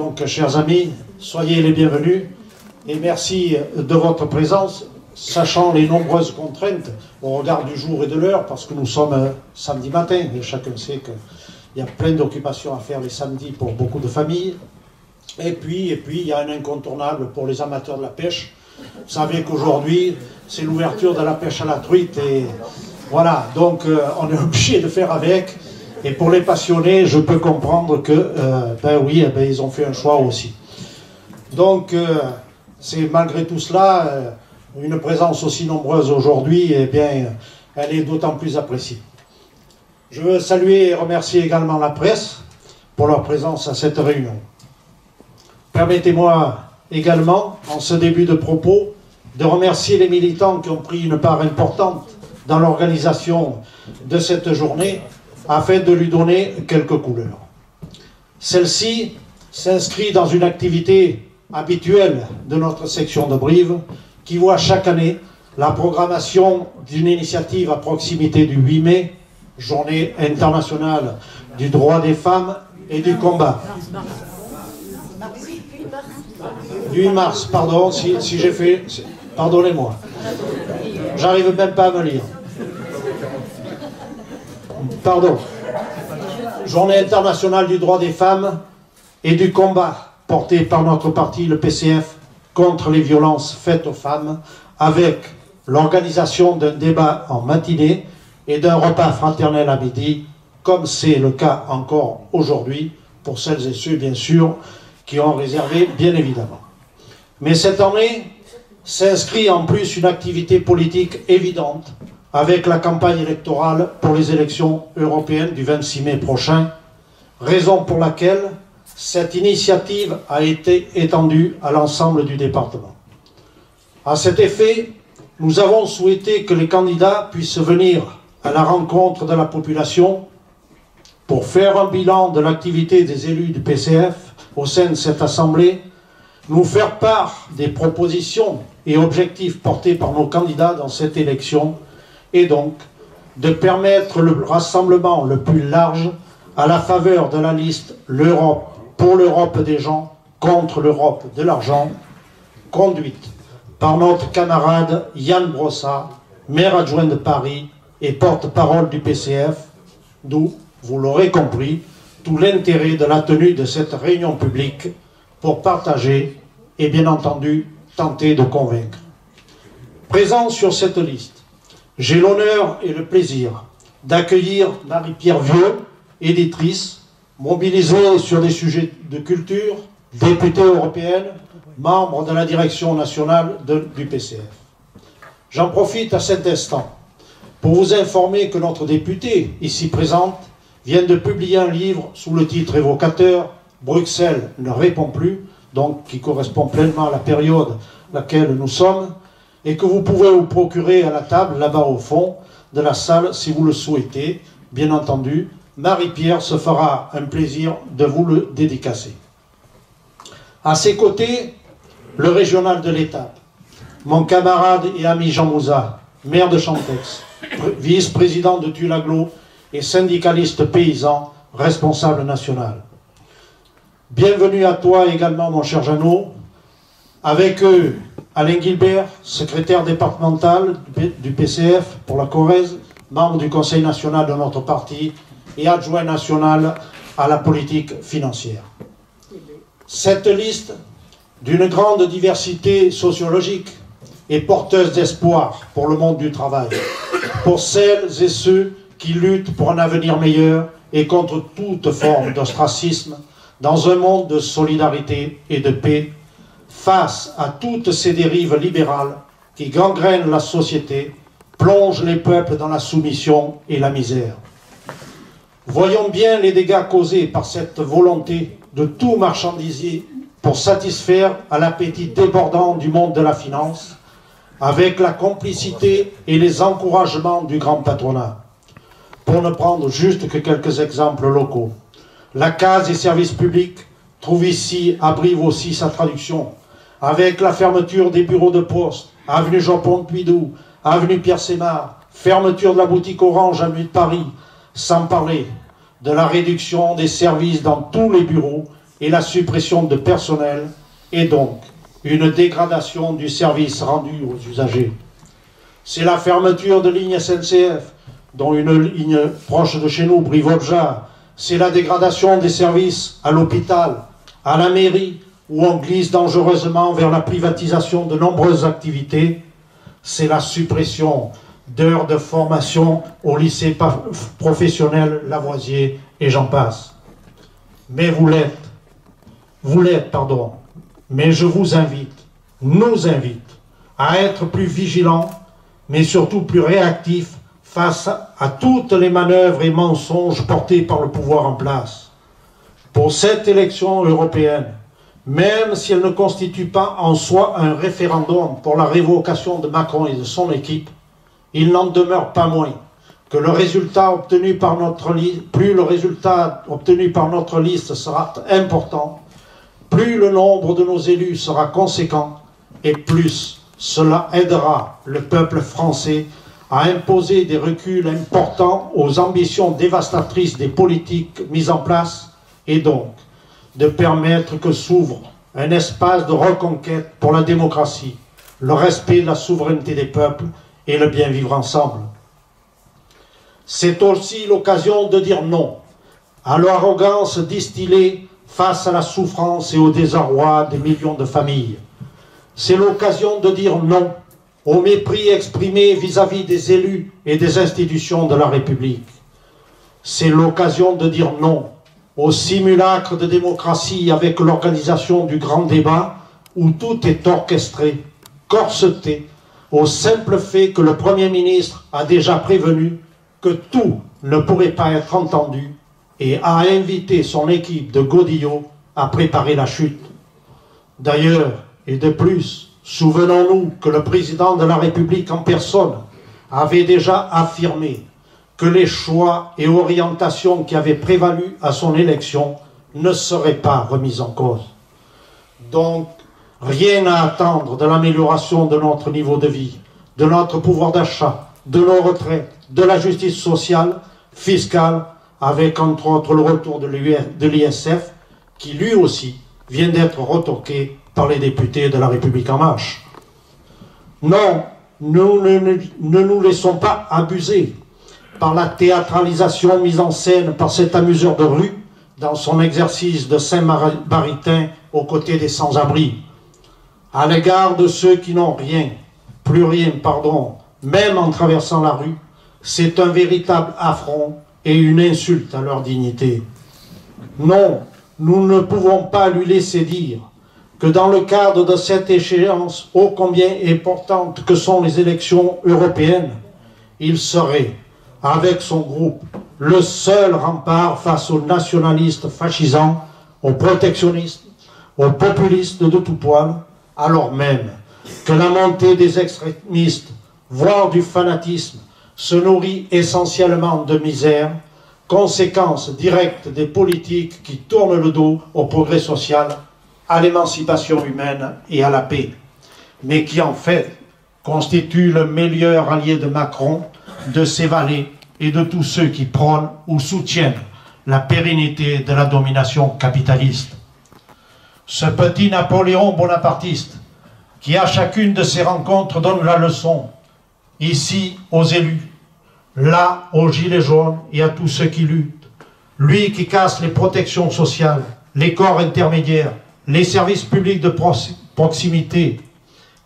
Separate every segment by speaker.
Speaker 1: Donc, chers amis, soyez les bienvenus et merci de votre présence, sachant les nombreuses contraintes au regard du jour et de l'heure, parce que nous sommes samedi matin et chacun sait qu'il y a plein d'occupations à faire les samedis pour beaucoup de familles. Et puis il y a un incontournable pour les amateurs de la pêche. Vous savez qu'aujourd'hui, c'est l'ouverture de la pêche à la truite et voilà, donc on est obligé de faire avec. Et pour les passionnés, je peux comprendre que, ils ont fait un choix aussi. Donc, c'est malgré tout cela, une présence aussi nombreuse aujourd'hui, eh bien, elle est d'autant plus appréciée. Je veux saluer et remercier également la presse pour leur présence à cette réunion. Permettez-moi également, en ce début de propos, de remercier les militants qui ont pris une part importante dans l'organisation de cette journée, afin de lui donner quelques couleurs. Celle-ci s'inscrit dans une activité habituelle de notre section de Brive, qui voit chaque année la programmation d'une initiative à proximité du 8 mai, Journée internationale du droit des femmes et du combat. Du 8 mars, pardon, si j'ai fait... Pardonnez-moi. J'arrive même pas à me lire. Pardon. Journée internationale du droit des femmes et du combat porté par notre parti, le PCF, contre les violences faites aux femmes, avec l'organisation d'un débat en matinée et d'un repas fraternel à midi, comme c'est le cas encore aujourd'hui, pour celles et ceux, bien sûr, qui ont réservé, bien évidemment. Mais cette année s'inscrit en plus une activité politique évidente, avec la campagne électorale pour les élections européennes du 26 mai prochain, raison pour laquelle cette initiative a été étendue à l'ensemble du département. À cet effet, nous avons souhaité que les candidats puissent venir à la rencontre de la population pour faire un bilan de l'activité des élus du PCF au sein de cette assemblée, nous faire part des propositions et objectifs portés par nos candidats dans cette élection, et donc de permettre le rassemblement le plus large à la faveur de la liste l'Europe pour l'Europe des gens contre l'Europe de l'argent, conduite par notre camarade Yann Brossat, maire adjoint de Paris et porte-parole du PCF, d'où, vous l'aurez compris, tout l'intérêt de la tenue de cette réunion publique pour partager et bien entendu tenter de convaincre. Présent sur cette liste, j'ai l'honneur et le plaisir d'accueillir Marie-Pierre Vieux, éditrice, mobilisée sur des sujets de culture, députée européenne, membre de la direction nationale du PCF. J'en profite à cet instant pour vous informer que notre députée, ici présente, vient de publier un livre sous le titre évocateur « Bruxelles ne répond plus », donc qui correspond pleinement à la période à laquelle nous sommes, et que vous pouvez vous procurer à la table, là-bas au fond de la salle, si vous le souhaitez. Bien entendu, Marie-Pierre se fera un plaisir de vous le dédicacer. À ses côtés, le régional de l'Étape, mon camarade et ami Jean Mouzat, maire de Chantex, vice-président de Tulaglo et syndicaliste paysan, responsable national. Bienvenue à toi également, mon cher Jeannot. Avec eux, Alain Guilbert, secrétaire départemental du PCF pour la Corrèze, membre du Conseil national de notre parti et adjoint national à la politique financière. Cette liste, d'une grande diversité sociologique, est porteuse d'espoir pour le monde du travail, pour celles et ceux qui luttent pour un avenir meilleur et contre toute forme d'ostracisme dans un monde de solidarité et de paix, face à toutes ces dérives libérales qui gangrènent la société, plongent les peuples dans la soumission et la misère. Voyons bien les dégâts causés par cette volonté de tout marchandiser pour satisfaire à l'appétit débordant du monde de la finance, avec la complicité et les encouragements du grand patronat. Pour ne prendre juste que quelques exemples locaux, la case des services publics trouve ici, à Brive aussi, sa traduction, avec la fermeture des bureaux de poste, avenue Jean-Pont-Puydou, avenue Pierre-Sémard, fermeture de la boutique Orange, avenue de Paris, sans parler de la réduction des services dans tous les bureaux et la suppression de personnel, et donc une dégradation du service rendu aux usagers. C'est la fermeture de lignes SNCF, dont une ligne proche de chez nous, Brive-Obja. C'est la dégradation des services à l'hôpital, à la mairie, où on glisse dangereusement vers la privatisation de nombreuses activités. C'est la suppression d'heures de formation au lycée professionnel Lavoisier, et j'en passe. Mais vous l'êtes, mais je vous invite, nous invite, à être plus vigilants, mais surtout plus réactifs face à toutes les manœuvres et mensonges portés par le pouvoir en place. Pour cette élection européenne, même si elle ne constitue pas en soi un référendum pour la révocation de Macron et de son équipe, il n'en demeure pas moins que le résultat obtenu par notre liste, plus le résultat obtenu par notre liste sera important, plus le nombre de nos élus sera conséquent, et plus cela aidera le peuple français à imposer des reculs importants aux ambitions dévastatrices des politiques mises en place, et donc de permettre que s'ouvre un espace de reconquête pour la démocratie, le respect de la souveraineté des peuples et le bien vivre ensemble. C'est aussi l'occasion de dire non à l'arrogance distillée face à la souffrance et au désarroi des millions de familles. C'est l'occasion de dire non au mépris exprimé vis-à-vis des élus et des institutions de la République. C'est l'occasion de dire non au simulacre de démocratie avec l'organisation du grand débat où tout est orchestré, corseté, au simple fait que le Premier ministre a déjà prévenu que tout ne pourrait pas être entendu et a invité son équipe de godillots à préparer la chute. D'ailleurs, et de plus, souvenons-nous que le président de la République en personne avait déjà affirmé que les choix et orientations qui avaient prévalu à son élection ne seraient pas remis en cause. Donc, rien à attendre de l'amélioration de notre niveau de vie, de notre pouvoir d'achat, de nos retraites, de la justice sociale, fiscale, avec entre autres le retour de l'ISF, qui lui aussi vient d'être retoqué par les députés de la République en marche. Non, nous ne nous laissons pas abuser par la théâtralisation mise en scène par cet amuseur de rue dans son exercice de Saint-Maritain aux côtés des sans-abri. À l'égard de ceux qui n'ont rien, plus rien, pardon, même en traversant la rue, c'est un véritable affront et une insulte à leur dignité. Non, nous ne pouvons pas lui laisser dire que dans le cadre de cette échéance ô combien importante que sont les élections européennes, il serait, avec son groupe, le seul rempart face aux nationalistes fascisants, aux protectionnistes, aux populistes de tout poil, alors même que la montée des extrémistes, voire du fanatisme, se nourrit essentiellement de misère, conséquence directe des politiques qui tournent le dos au progrès social, à l'émancipation humaine et à la paix, mais qui en fait constituent le meilleur allié de Macron, de ses valets et de tous ceux qui prônent ou soutiennent la pérennité de la domination capitaliste. Ce petit Napoléon bonapartiste, qui à chacune de ses rencontres donne la leçon, ici aux élus, là aux gilets jaunes et à tous ceux qui luttent, lui qui casse les protections sociales, les corps intermédiaires, les services publics de proximité,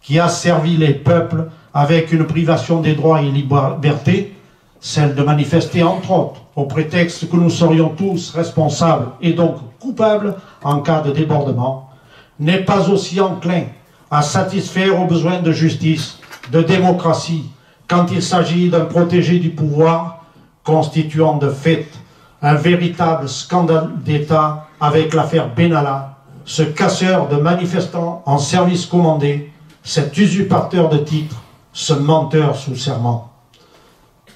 Speaker 1: qui a servi les peuples avec une privation des droits et libertés, celle de manifester entre autres, au prétexte que nous serions tous responsables et donc coupables en cas de débordement, n'est pas aussi enclin à satisfaire aux besoins de justice, de démocratie, quand il s'agit d'un protégé du pouvoir, constituant de fait un véritable scandale d'État avec l'affaire Benalla, ce casseur de manifestants en service commandé, cet usurpateur de titres, ce menteur sous serment.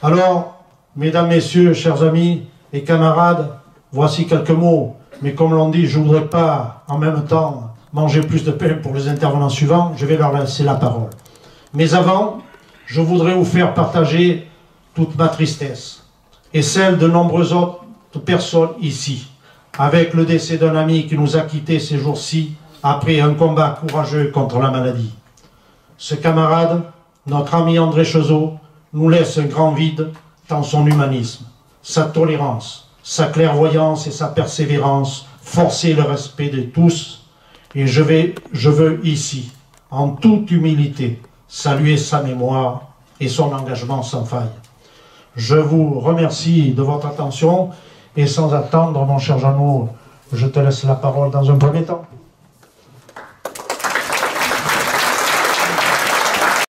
Speaker 1: Alors, mesdames, messieurs, chers amis et camarades, voici quelques mots, mais comme l'on dit, je ne voudrais pas en même temps manger plus de pain pour les intervenants suivants, je vais leur laisser la parole. Mais avant, je voudrais vous faire partager toute ma tristesse et celle de nombreuses autres personnes ici, avec le décès d'un ami qui nous a quittés ces jours-ci après un combat courageux contre la maladie. Ce camarade, notre ami André Chezot, nous laisse un grand vide dans son humanisme, sa tolérance, sa clairvoyance et sa persévérance forçaient le respect de tous. Et je veux ici, en toute humilité, saluer sa mémoire et son engagement sans faille. Je vous remercie de votre attention et sans attendre, mon cher Jeannot, je te laisse la parole dans un premier temps.